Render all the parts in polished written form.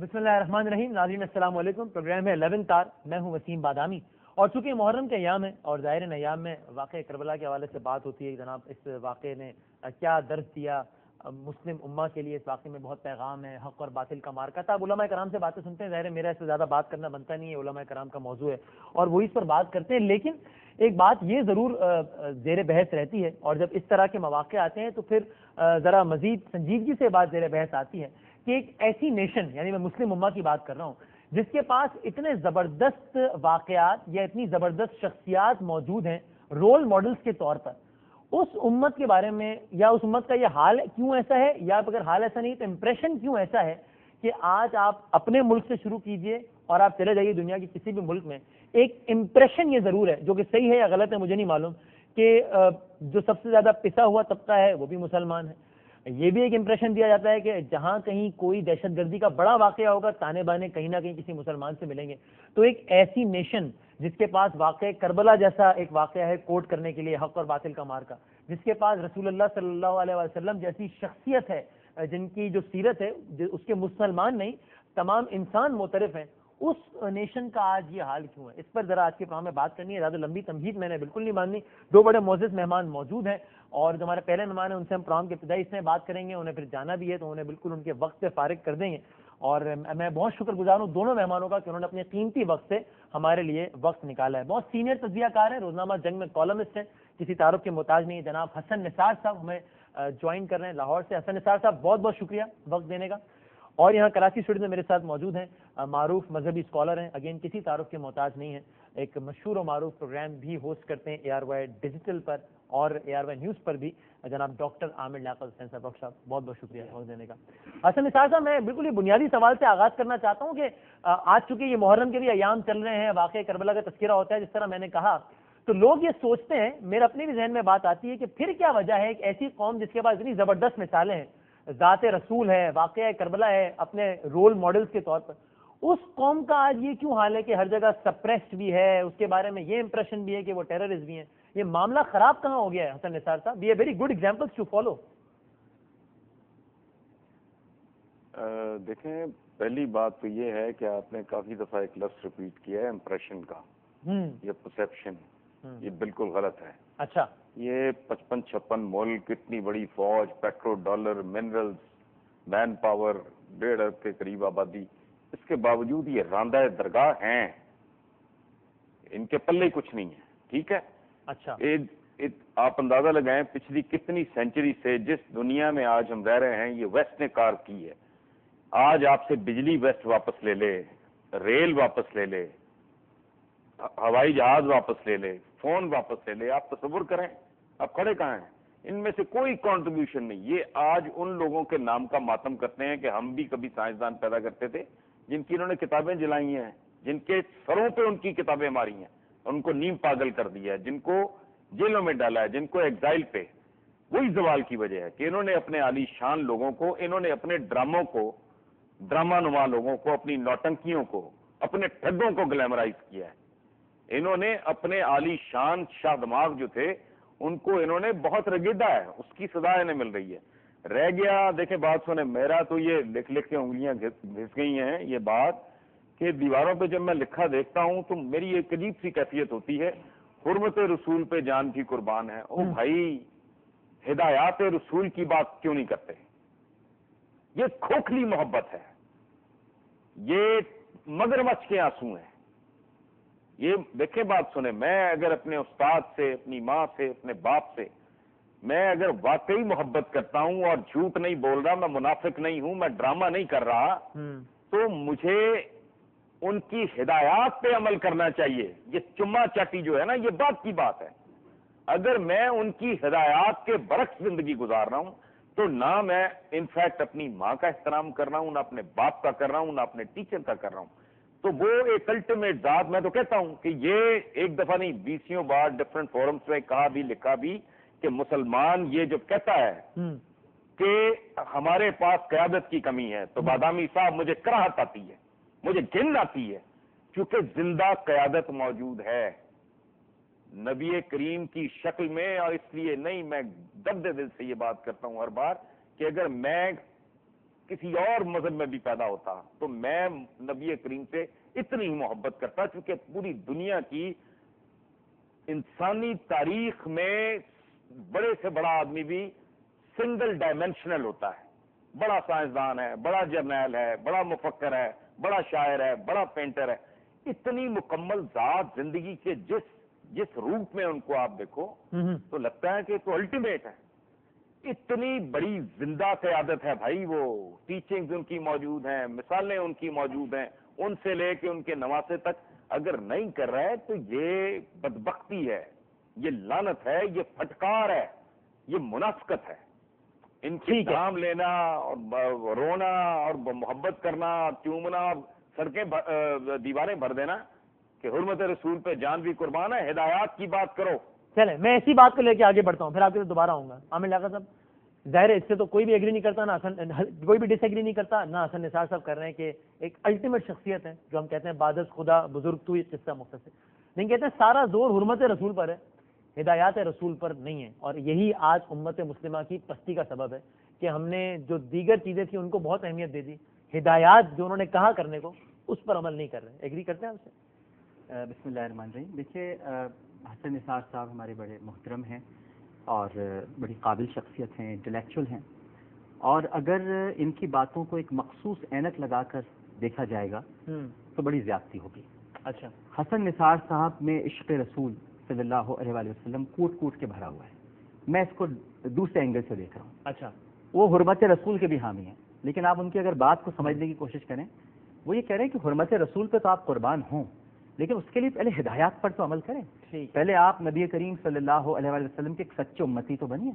بسم اللہ الرحمن الرحیم. ناظرین السلام علیکم. پروگرام ہے 11 تار. میں ہوں وسیم بادامی. اور چونکہ محرم کے ایام ہے اور ظاہر ایام میں واقعہ کربلا کے حوالے سے بات ہوتی ہے. جناب اس واقعے نے کیا درس دیا مسلم امہ کے لیے؟ اس واقعے میں بہت پیغام ہے، حق اور باطل کا مارکا تھا. اب علماء کرام سے باتیں سنتے ہیں. ظاہر ہے میرا اس سے زیادہ بات کرنا بنتا نہیں ہے، علماء کرام کا موضوع ہے اور وہی اس پر بات کرتے ہیں. لیکن ایک بات یہ ضرور زیر بحث رہتی ہے، اور جب اس طرح کے مواقع آتے ہیں تو پھر ذرا مزید سنجیدگی سے بات زیر بحث آتی ہے کہ ایک ایسی نیشن، یعنی میں مسلم امہ کی بات کر رہا ہوں، جس کے پاس اتنے زبردست واقعات یا اتنی زبردست شخصیات موجود ہیں رول ماڈلز کے طور پر، اس امت کے بارے میں یا اس امت کا یہ حال کیوں ایسا ہے، یا اگر حال ایسا نہیں تو امپریشن کیوں ایسا ہے کہ آج آپ اپنے ملک سے شروع کیجئے اور آپ چلے جائیے دنیا کی کسی بھی ملک میں، ایک امپریشن یہ ضرور ہے، جو کہ صحیح ہے یا غلط ہے مجھے نہیں معلوم، کہ جو سب سے زیادہ پسا ہوا طبقہ ہے وہ بھی مسلمان ہے. یہ بھی ایک امپریشن دیا جاتا ہے کہ جہاں کہیں کوئی دہشت گردی کا بڑا واقعہ ہوگا تانے بانے کہیں نہ کہیں کسی مسلمان سے ملیں گے. تو ایک ایسی نیشن جس کے پاس واقع کربلا جیسا ایک واقعہ ہے کوٹ کرنے کے لیے حق اور باطل کا مارکا، جس کے پاس رسول اللہ صلی اللہ علیہ وسلم جیسی شخصیت ہے، جن کی جو سیرت ہے اس کے مسلمان نہیں تمام انسان معترف ہیں، اس نیشن کا آج یہ حال کیوں ہے؟ اس پر ذرا آج کے پروگرام میں بات کرنی ہے. زیادہ لمبی تمہید میں نے بالکل نہیں ماننی. دو بڑے معزز مہمان موجود ہیں اور جو ہمارے پہلے مہمان ہیں ان سے ہم پروگرام کے ابتدائی حصے میں بات کریں گے. انہیں پھر جانا بھی ہے تو انہیں بالکل ان کے وقت سے فارغ کر دیں گے. اور میں بہت شکر گزار ہوں دونوں مہمانوں کا کہ انہوں نے اپنے قیمتی وقت سے ہمارے لیے وقت نکالا ہے. بہت سینئر تجزیہ کار ہیں، روزنامہ جنگ میں کالمسٹ ہیں، کسی تعارف کے محتاج نہیں. جناب حسن نثار صاحب ہمیں جوائن کر رہے ہیں لاہور سے. حسن نثار صاحب بہت بہت شکریہ وقت دینے کا. اور یہاں کراچی اسٹوڈیو میں میرے ساتھ موجود ہیں معروف مذہبی اسکالر ہیں، اگین کسی تعارف کے محتاج نہیں ہیں، ایک مشہور و معروف پروگرام بھی ہوسٹ کرتے ہیں ARY ڈیجیٹل پر اور ARY نیوز پر بھی، جناب ڈاکٹر عامر لیاقت حسین صاحب. ڈاکٹر صاحب بہت بہت شکریہ وقت دینے کا. حسن نثار صاحب میں بالکل یہ بنیادی سوال سے آغاز کرنا چاہتا ہوں کہ آج چونکہ یہ محرم کے بھی ایام چل رہے ہیں، واقعہ کربلا کا تذکرہ ہوتا ہے جس طرح میں نے کہا، تو لوگ یہ سوچتے ہیں، میرے اپنے بھی ذہن میں بات آتی ہے کہ پھر کیا وجہ ہے ایک ایسی قوم جس کے پاس اتنی زبردست مثالیں ہیں، ذات رسول ہے، واقعہ کربلا ہے اپنے رول ماڈلز کے طور پر، اس قوم کا آج یہ کیوں حال ہے کہ ہر جگہ سپریسڈ بھی ہے، اس کے بارے میں یہ امپریشن بھی ہے کہ وہ ٹیررسٹ بھی ہیں؟ یہ معاملہ خراب کہاں ہو گیا ہے حسن نثار صاحب؟ بھی very good examples to follow. دیکھیں، پہلی بات تو یہ ہے کہ آپ نے کافی دفعہ ایک لفظ ریپیٹ کیا ہے امپریشن کا، یہ پرسیپشن، یہ بالکل غلط ہے. اچھا، یہ 55-56 ملک، اتنی بڑی فوج، petro dollar, minerals, man power, 1.5 ارب کے قریب آبادی، اس کے باوجود یہ راندہ درگاہ ہیں، ان کے پلے کچھ نہیں ہے. ٹھیک ہے، اچھا، آپ اندازہ لگائیں پچھلی کتنی سینچری سے جس دنیا میں آج ہم رہ رہے ہیں یہ ویسٹ نے کار کی ہے. آج آپ سے بجلی ویسٹ واپس لے لے، ریل واپس لے لے، ہوائی جہاز واپس لے لے، فون واپس لے لے. آپ تصور کریں آپ کھڑے کہاں ہیں؟ ان میں سے کوئی کنٹریبیوشن نہیں. یہ آج ان لوگوں کے نام کا ماتم کرتے ہیں کہ ہم بھی کبھی سائنسدان پیدا کرتے تھے، جن کی انہوں نے کتابیں جلائی ہیں، جن کے سروں پہ ان کی کتابیں ماری ہیں، ان کو نیم پاگل کر دیا ہے، جن کو جیلوں میں ڈالا ہے، جن کو ایگزائل پہ. وہی زوال کی وجہ ہے کہ انہوں نے اپنے عالی شان لوگوں کو، انہوں نے اپنے ڈراموں کو، ڈرامہ نما لوگوں کو، اپنی نوٹنکیوں کو، اپنے ٹھگوں کو گلیمرائز کیا ہے. انہوں نے اپنے عالی شان شاہ دماغ جو تھے ان کو انہوں نے بہت رگیدا ہے، اس کی سزا انہیں مل رہی ہے. رہ گیا، دیکھیں بات سنیں، میرا تو یہ لکھ لکھ کے انگلیاں گھس گئی ہیں یہ بات کہ دیواروں پہ جب میں لکھا دیکھتا ہوں تو میری ایک عجیب سی کیفیت ہوتی ہے، حرمت رسول پہ جان کی قربان ہے. او بھائی، ہدایات رسول کی بات کیوں نہیں کرتے؟ یہ کھوکھلی محبت ہے، یہ مگرمچھ کے آنسو ہیں. یہ دیکھیں بات سنیں، میں اگر اپنے استاد سے، اپنی ماں سے، اپنے باپ سے میں اگر واقعی محبت کرتا ہوں اور جھوٹ نہیں بول رہا، میں منافق نہیں ہوں، میں ڈرامہ نہیں کر رہا، تو مجھے ان کی ہدایات پہ عمل کرنا چاہیے. یہ چما چاٹی جو ہے نا، یہ بات کی بات ہے. اگر میں ان کی ہدایات کے برعکس زندگی گزار رہا ہوں تو نہ میں انفیکٹ اپنی ماں کا احترام کر رہا ہوں، نہ اپنے باپ کا کر رہا ہوں، نہ اپنے ٹیچر کا کر رہا ہوں. تو وہ ایک الٹیمیٹ ذات، میں تو کہتا ہوں کہ یہ ایک دفعہ نہیں 20 بار ڈفرنٹ فورمز میں کہا بھی لکھا بھی کہ مسلمان یہ جو کہتا ہے کہ ہمارے پاس قیادت کی کمی ہے، تو بادامی صاحب مجھے کراہت آتی ہے، مجھے گھن آتی ہے، کیونکہ زندہ قیادت موجود ہے نبی کریم کی شکل میں. اور اس لیے نہیں، میں دبدے دل سے یہ بات کرتا ہوں ہر بار کہ اگر میں کسی اور مذہب میں بھی پیدا ہوتا تو میں نبی کریم سے اتنی ہی محبت کرتا، چونکہ پوری دنیا کی انسانی تاریخ میں بڑے سے بڑا آدمی بھی سنگل ڈائمینشنل ہوتا ہے، بڑا سائنسدان ہے، بڑا جرنیل ہے، بڑا مفکر ہے، بڑا شاعر ہے، بڑا پینٹر ہے، اتنی مکمل ذات زندگی کے جس روپ میں ان کو آپ دیکھو تو لگتا ہے کہ تو الٹیمیٹ ہے، اتنی بڑی زندہ قیادت ہے بھائی، وہ ٹیچنگز ان کی موجود ہیں، مثالیں ان کی موجود ہیں، ان سے لے کے ان کے نواسے تک اگر نہیں کر رہے تو یہ بدبختی ہے، یہ لعنت ہے، یہ پھٹکار ہے، یہ منافقت ہے۔ ان کی نام لینا اور رونا اور محبت کرنا، چومنا، سڑکیں دیواریں بھر دینا کہ حرمت رسول پہ جان بھی قربان ہے، ہدایات کی بات کرو۔ چلیں میں اسی بات کو لے کے آگے بڑھتا ہوں، پھر آپ کے دوبارہ آؤں گا۔ عامر لیاقت صاحب، ظاہر ہے اس سے تو کوئی بھی ایگری نہیں کرتا، کوئی بھی ڈس ایگری نہیں کرتا، نہ حسن نثار صاحب کر رہے ہیں کہ ایک الٹیمیٹ شخصیت ہے جو ہم کہتے ہیں بعد از خدا بزرگ تو یہ قصہ مختصر، لیکن کہتے ہیں سارا زور حرمت رسول پر ہے، ہدایات رسول پر نہیں ہے، اور یہی آج امت مسلمہ کی پستی کا سبب ہے کہ ہم نے جو دیگر چیزیں تھیں ان کو بہت اہمیت دے دی، ہدایات جو انہوں نے کہا کرنے کو اس پر عمل نہیں کر رہے۔ ایگری کرتے ہیں آپ سے؟ بسم اللہ الرحمن الرحیم۔ دیکھیے، حسن نثار صاحب ہمارے بڑے محترم ہیں اور بڑی قابل شخصیت ہیں، انٹلیکچوئل ہیں، اور اگر ان کی باتوں کو ایک مخصوص اینک لگا کر دیکھا جائے گا تو بڑی زیادتی ہوگی۔ اچھا، حسن نثار صاحب میں عشق رسول صلی اللہ علیہ وآلہ وسلم کوٹ کوٹ کے بھرا ہوا ہے، میں اس کو دوسرے اینگل سے دیکھ رہا ہوں۔ اچھا، وہ حرمت رسول کے بھی حامی ہیں، لیکن آپ ان کی اگر بات کو سمجھنے کی کوشش کریں، وہ یہ کہہ رہے ہیں کہ حرمت رسول پہ تو آپ قربان ہوں، لیکن اس کے لیے پہلے ہدایات پر تو عمل کریں، پہلے آپ نبی کریم صلی اللہ علیہ وآلہ وسلم کے ایک سچے امتی تو بنیے،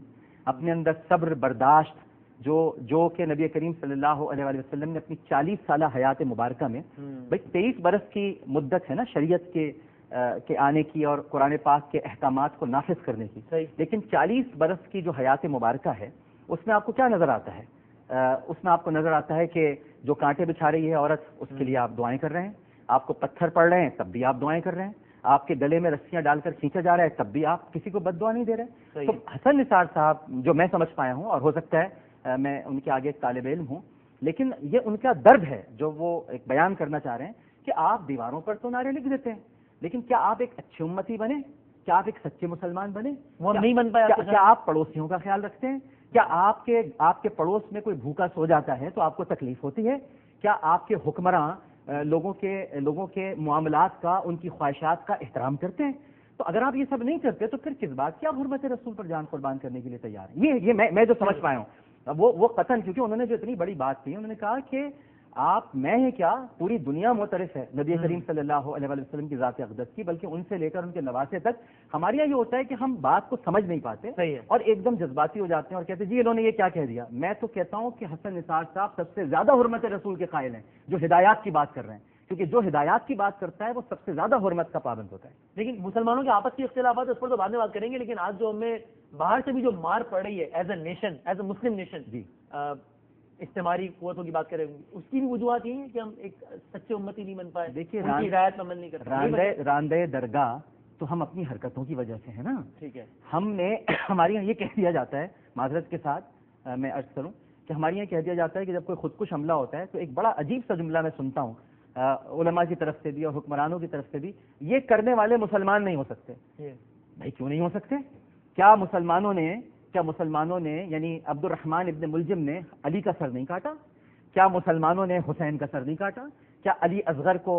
اپنے اندر صبر برداشت جو کہ نبی کریم صلی اللہ علیہ وآلہ وسلم نے اپنی 40 سالہ حیات مبارکہ میں، بھائی 23 برس کی مدت ہے نا شریعت کے آنے کی اور قرآن پاک کے احکامات کو نافذ کرنے کی، لیکن 40 برس کی جو حیات مبارکہ ہے اس میں آپ کو کیا نظر آتا ہے؟ اس میں آپ کو نظر آتا ہے کہ جو کانٹے بچھا رہی ہے عورت اس کے لیے آپ دعائیں کر رہے ہیں، آپ کو پتھر پڑ رہے ہیں تب بھی آپ دعائیں کر رہے ہیں، آپ کے گلے میں رسیاں ڈال کر کھینچا جا رہا ہے تب بھی آپ کسی کو بد دعا نہیں دے رہے۔ تو حسن نثار صاحب جو میں سمجھ پایا ہوں، اور ہو سکتا ہے میں ان کے آگے ایک طالب علم ہوں، لیکن یہ ان کا درد ہے جو وہ ایک بیان کرنا چاہ رہے ہیں کہ آپ دیواروں پر تو نعرے لکھ دیتے ہیں، لیکن کیا آپ ایک اچھے امتی بنے؟ کیا آپ ایک سچے مسلمان بنے؟ وہ نہیں بن پایا۔ کیا آپ پڑوسیوں کا خیال رکھتے ہیں؟ کیا آپ کے پڑوس میں کوئی بھوکا سو جاتا ہے تو آپ کو تکلیف ہوتی ہے؟ کیا آپ کے حکمراں لوگوں کے معاملات کا، ان کی خواہشات کا احترام کرتے ہیں؟ تو اگر آپ یہ سب نہیں کرتے تو پھر کس بات کی آپ حرمت رسول پر جان قربان کرنے کے لیے تیار ہیں؟ یہ میں جو سمجھ پایا ہوں وہ قطعاً، کیونکہ انہوں نے جو اتنی بڑی بات کی، انہوں نے کہا کہ آپ میں ہی کیا پوری دنیا معترف ہے نبی کریم صلی اللہ علیہ وسلم کی ذات اقدس کی، بلکہ ان سے لے کر ان کے نواسے تک ہمارے یہاں یہ ہوتا ہے کہ ہم بات کو سمجھ نہیں پاتے اور ایک دم جذباتی ہو جاتے ہیں اور کہتے ہیں جی انہوں نے یہ کیا کہہ دیا۔ میں تو کہتا ہوں کہ حسن نثار صاحب سب سے زیادہ حرمت رسول کے قائل ہیں جو ہدایات کی بات کر رہے ہیں، کیونکہ جو ہدایات کی بات کرتا ہے وہ سب سے زیادہ حرمت کا پابند ہوتا ہے۔ لیکن مسلمانوں کے آپس کے اختلافات اس پر تو بعد میں بات کریں گے، لیکن آج جو ہمیں باہر سے بھی جو مار پڑ رہی ہے as a nation, as a Muslim nation, جی استعماری قوتوں کی بات کریں، اس کی بھی وجوہات یہ ہیں کہ ہم ایک سچے امتی نہیں بن پائے، دیکھیے ان کی ہدایت پر عمل نہیں کرتے۔ راندہ درگاہ تو ہم اپنی حرکتوں کی وجہ سے ہیں نا، ٹھیک ہے، ہم نے ہمارے یہاں یہ کہہ دیا جاتا ہے، معذرت کے ساتھ میں عرض کروں کہ ہمارے یہاں کہہ دیا جاتا ہے کہ جب کوئی خودکش حملہ ہوتا ہے تو ایک بڑا عجیب سا جملہ میں سنتا ہوں علماء کی طرف سے بھی اور حکمرانوں کی طرف سے بھی، یہ کرنے والے مسلمان نہیں ہو سکتے۔ بھائی کیوں نہیں ہو سکتے؟ کیا مسلمانوں نے یعنی عبد الرحمن ابن ملجم نے علی کا سر نہیں کاٹا؟ کیا مسلمانوں نے حسین کا سر نہیں کاٹا؟ کیا علی اصغر کو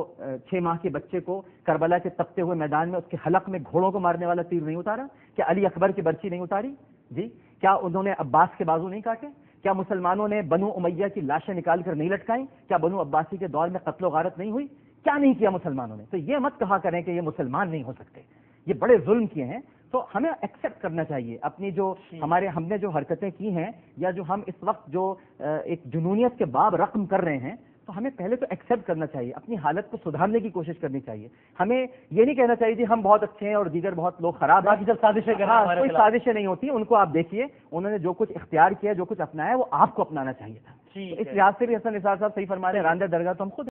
6 ماہ کے بچے کو کربلا کے تپتے ہوئے میدان میں اس کے حلق میں گھوڑوں کو مارنے والا تیر نہیں اتارا؟ کیا علی اکبر کی برچی نہیں اتاری؟ جی کیا انہوں نے عباس کے بازو نہیں کاٹے؟ کیا مسلمانوں نے بنو امیہ کی لاشیں نکال کر نہیں لٹکائیں؟ کیا بنو عباسی کے دور میں قتل و غارت نہیں ہوئی؟ کیا نہیں کیا مسلمانوں نے؟ تو یہ مت کہا کریں کہ یہ مسلمان نہیں ہو سکتے، یہ بڑے ظلم کیے ہیں۔ تو ہمیں ایکسیپٹ کرنا چاہیے اپنی جو ہم نے جو حرکتیں کی ہیں یا جو ہم اس وقت جو ایک جنونیت کے باب رقم کر رہے ہیں، تو ہمیں پہلے تو ایکسیپٹ کرنا چاہیے، اپنی حالت کو سدھارنے کی کوشش کرنی چاہیے۔ ہمیں یہ نہیں کہنا چاہیے جی ہم بہت اچھے ہیں اور دیگر بہت لوگ خراب ہیں، جب سازشیں کوئی سازشیں نہیں ہوتی، ان کو آپ دیکھیے انہوں نے جو کچھ اختیار کیا، جو کچھ اپنایا وہ آپ کو اپنانا چاہیے تھا۔ اس لحاظ سے بھی حسن نثار صاحب صحیح فرما رہے ہیں، راندہ درگاہ تو ہم خود